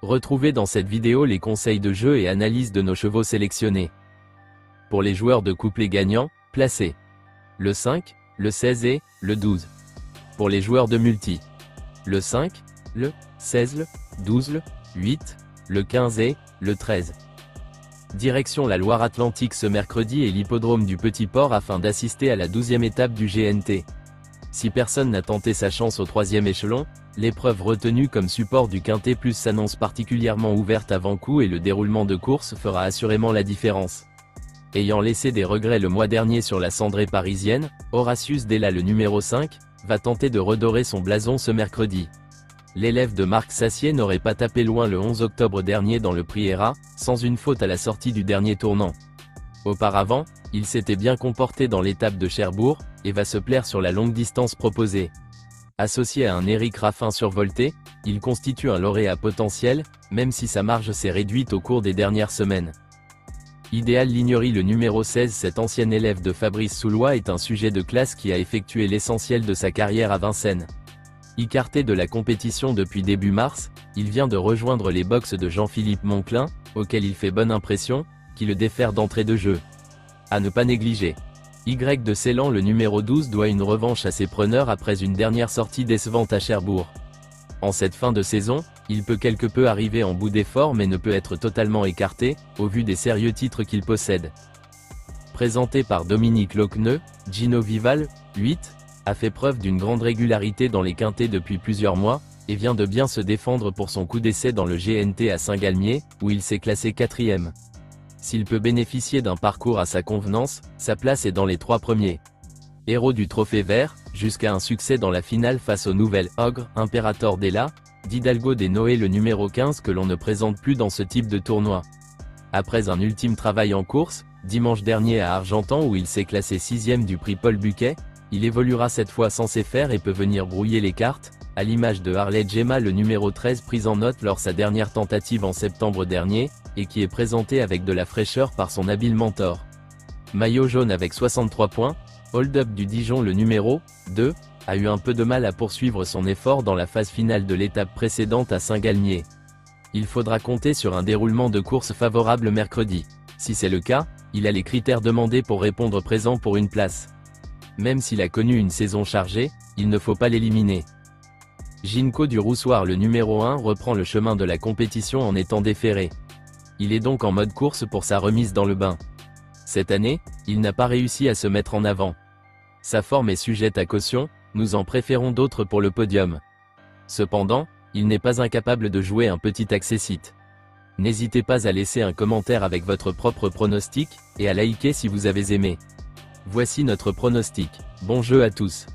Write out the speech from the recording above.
Retrouvez dans cette vidéo les conseils de jeu et analyse de nos chevaux sélectionnés. Pour les joueurs de couplet gagnants, placez le 5, le 16 et le 12. Pour les joueurs de multi, le 5, le 16, le 12, le 8, le 15 et le 13. Direction la Loire-Atlantique ce mercredi et l'hippodrome du Petit Port afin d'assister à la 12e étape du GNT. Si personne n'a tenté sa chance au 3e échelon, l'épreuve retenue comme support du Quintet Plus s'annonce particulièrement ouverte avant coup et le déroulement de course fera assurément la différence. Ayant laissé des regrets le mois dernier sur la cendrée parisienne, Horatius Della, le numéro 5, va tenter de redorer son blason ce mercredi. L'élève de Marc Sassier n'aurait pas tapé loin le 11 octobre dernier dans le Prix Hérat, sans une faute à la sortie du dernier tournant. Auparavant, il s'était bien comporté dans l'étape de Cherbourg, et va se plaire sur la longue distance proposée. Associé à un Éric Raffin survolté, il constitue un lauréat potentiel, même si sa marge s'est réduite au cours des dernières semaines. Idéal Lignery, le numéro 16, cet ancien élève de Fabrice Soulois, est un sujet de classe qui a effectué l'essentiel de sa carrière à Vincennes. Écarté de la compétition depuis début mars, il vient de rejoindre les boxes de Jean-Philippe Monclin, auquel il fait bonne impression, qui le défère d'entrée de jeu. À ne pas négliger. Y de Ceylan, le numéro 12, doit une revanche à ses preneurs après une dernière sortie décevante à Cherbourg. En cette fin de saison, il peut quelque peu arriver en bout d'effort mais ne peut être totalement écarté, au vu des sérieux titres qu'il possède. Présenté par Dominique Locqueneux, Gino Vival, 8, a fait preuve d'une grande régularité dans les quintets depuis plusieurs mois, et vient de bien se défendre pour son coup d'essai dans le GNT à Saint-Galmier, où il s'est classé 4e. S'il peut bénéficier d'un parcours à sa convenance, sa place est dans les 3 premiers. Héros du Trophée Vert, jusqu'à un succès dans la finale face au nouvel Ogre, Imperator Della, d'Hidalgo des Noé, le numéro 15 que l'on ne présente plus dans ce type de tournoi. Après un ultime travail en course, dimanche dernier à Argentan où il s'est classé 6e du prix Paul Buquet, il évoluera cette fois sans faire et peut venir brouiller les cartes, à l'image de Harley Gemma, le numéro 13 pris en note lors sa dernière tentative en septembre dernier, et qui est présenté avec de la fraîcheur par son habile mentor. Maillot jaune avec 63 points, Hold Up du Dijon, le numéro 2, a eu un peu de mal à poursuivre son effort dans la phase finale de l'étape précédente à Saint-Galmier. Il faudra compter sur un déroulement de course favorable mercredi. Si c'est le cas, il a les critères demandés pour répondre présent pour une place. Même s'il a connu une saison chargée, il ne faut pas l'éliminer. Ginko du Roussoir, le numéro 1, reprend le chemin de la compétition en étant déféré. Il est donc en mode course pour sa remise dans le bain. Cette année, il n'a pas réussi à se mettre en avant. Sa forme est sujette à caution, nous en préférons d'autres pour le podium. Cependant, il n'est pas incapable de jouer un petit accessite. N'hésitez pas à laisser un commentaire avec votre propre pronostic, et à liker si vous avez aimé. Voici notre pronostic. Bon jeu à tous.